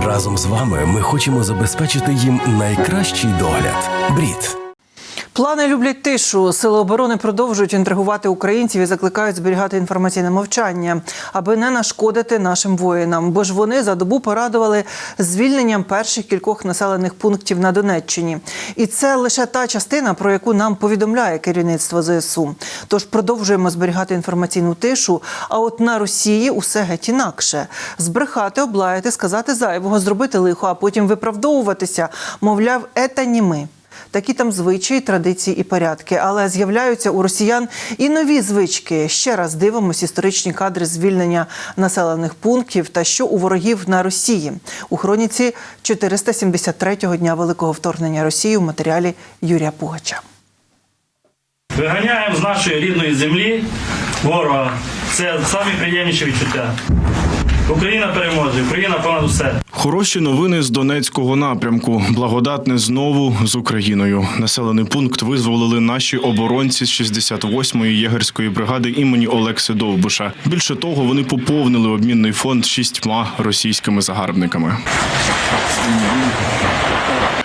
Разом з вами ми хочемо забезпечити їм найкращий догляд. Брід. Плани люблять тишу. Сили оборони продовжують інтригувати українців і закликають зберігати інформаційне мовчання, аби не нашкодити нашим воїнам. Бо ж вони за добу порадували звільненням перших кількох населених пунктів на Донеччині. І це лише та частина, про яку нам повідомляє керівництво ЗСУ. Тож продовжуємо зберігати інформаційну тишу, а от на Росії усе геть інакше. Збрехати, облаяти, сказати зайвого, зробити лихо, а потім виправдовуватися, мовляв, «ета не ми». Такі там звичаї, традиції і порядки. Але з'являються у росіян і нові звички. Ще раз дивимося історичні кадри звільнення населених пунктів та що у ворогів на Росії. У хроніці 473-го дня Великого вторгнення Росії у матеріалі Юрія Пугача. Виганяємо з нашої рідної землі ворога. Це самі приємніші відчуття. Україна переможе, Україна понад усе. Хороші новини з Донецького напрямку. Благодатне знову з Україною. Населений пункт визволили наші оборонці з 68-ї єгерської бригади імені Олекси Довбуша. Більше того, вони поповнили обмінний фонд 6 російськими загарбниками.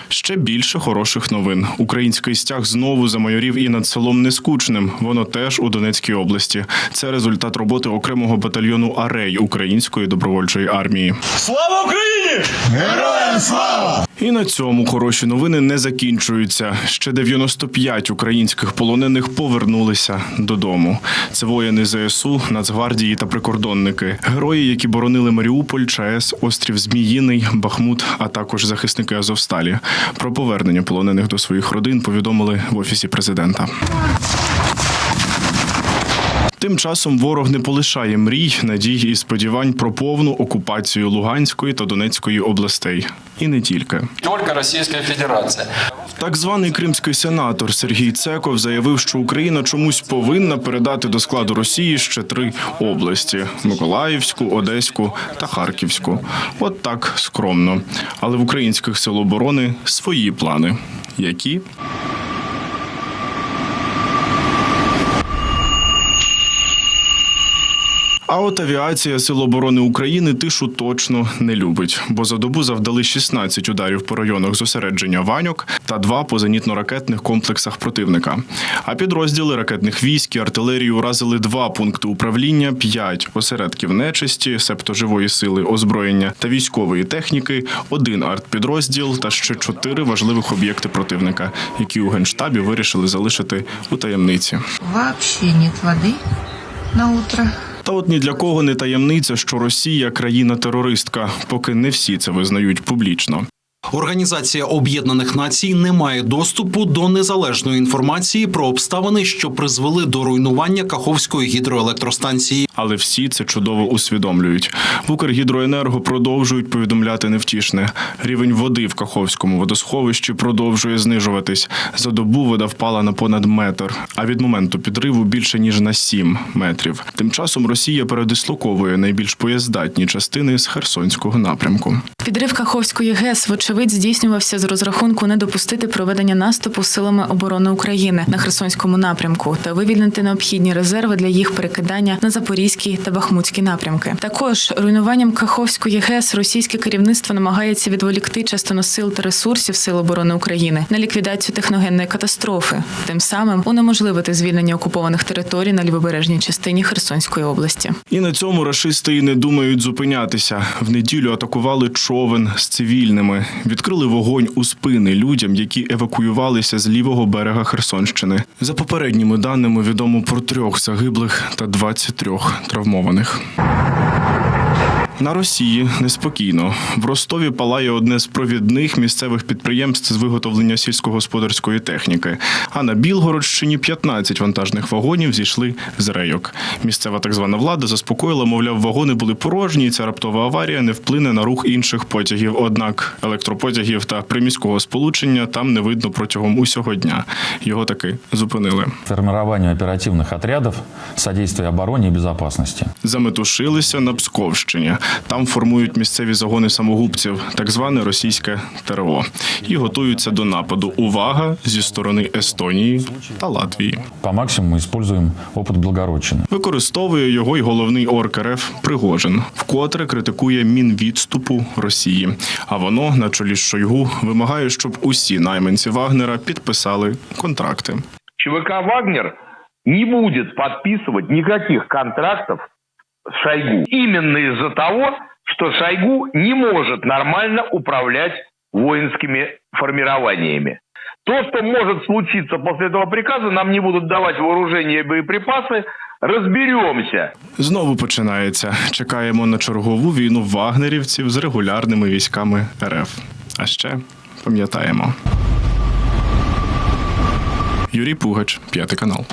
Ще більше хороших новин. Український стяг знову замайорів і над селом Нескучним. Воно теж у Донецькій області. Це результат роботи окремого батальйону «Арей» Української добровольчої армії. Слава Україні! Героям слава! І на цьому хороші новини не закінчуються. Ще 95 українських полонених повернулися додому. Це воїни ЗСУ, Нацгвардії та прикордонники. Герої, які боронили Маріуполь, ЧАЕС, острів Зміїний, Бахмут, а також захисники Азовсталі. Про повернення полонених до своїх родин повідомили в Офісі президента. Тим часом ворог не полишає мрій, надій і сподівань про повну окупацію Луганської та Донецької областей. І не тільки. Тільки Російська Федерація. Так званий кримський сенатор Сергій Цеков заявив, що Україна чомусь повинна передати до складу Росії ще 3 області – Миколаївську, Одеську та Харківську. От так скромно. Але в українських сил оборони свої плани. Які? А от авіація Сил оборони України тишу точно не любить, бо за добу завдали 16 ударів по районах зосередження «Ваньок» та 2 по зенітно-ракетних комплексах противника. А підрозділи ракетних військ і артилерії уразили 2 пункти управління, 5 осередків нечисті, себто живої сили, озброєння та військової техніки, 1 артпідрозділ та ще 4 важливих об'єкти противника, які у Генштабі вирішили залишити у таємниці. Вообще нет воды на утро. Та от ні для кого не таємниця, що Росія – країна-терористка, поки не всі це визнають публічно. Організація Об'єднаних Націй не має доступу до незалежної інформації про обставини, що призвели до руйнування Каховської гідроелектростанції. Але всі це чудово усвідомлюють. В Укргідроенерго продовжують повідомляти невтішне. Рівень води в Каховському водосховищі продовжує знижуватись. За добу вода впала на понад метр, а від моменту підриву більше ніж на 7 метрів. Тим часом Росія передислоковує найбільш боєздатні частини з Херсонського напрямку. Підрив Каховської ГЕС, вочевидь, здійснювався з розрахунку не допустити проведення наступу силами оборони України на Херсонському напрямку та вивільнити необхідні резерви для їх перекидання на Запорізький та Бахмутський напрямки. Також руйнуванням Каховської ГЕС російське керівництво намагається відволікти частину сил та ресурсів Сил оборони України на ліквідацію техногенної катастрофи, тим самим унеможливити звільнення окупованих територій на лівобережній частині Херсонської області. І на цьому рашисти і не думають зупинятися. В неділю атакували човен з цивільними. Відкрили вогонь у спини людям, які евакуювалися з лівого берега Херсонщини. За попередніми даними відомо про 3 загиблих та 23 травмованих. На Росії неспокійно. В Ростові палає одне з провідних місцевих підприємств з виготовлення сільськогосподарської техніки. А на Білгородщині 15 вантажних вагонів зійшли з рейок. Місцева так звана влада заспокоїла, мовляв, вагони були порожні, і ця раптова аварія не вплине на рух інших потягів. Однак електропотягів та приміського сполучення там не видно протягом усього дня. Його таки зупинили. Формування оперативних отрядів, содействия обороні і безпечності. Заметушилися на Псковщині. Там формують місцеві загони самогубців, так зване російське ТРО, і готуються до нападу. Увага! Зі сторони Естонії та Латвії. По максимуму используем опыт Белгородчины. Використовує його й головний орк РФ Пригожин, вкотре критикує Мінвідступу Росії. А воно, на чолі з Шойгу, вимагає, щоб усі найманці Вагнера підписали контракти. ЧВК «Вагнер» не будет подписывать никаких контрактов с Шойгу. Именно из-за того, что Шойгу не может нормально управлять воинскими формированиями. То, что может случиться после этого приказа, нам не будут давать вооружение и боеприпасы, розберемося. Знову починається. Чекаємо на чергову війну вагнерівців з регулярними військами РФ. А ще пам'ятаємо. Юрій Пугач, 5 канал.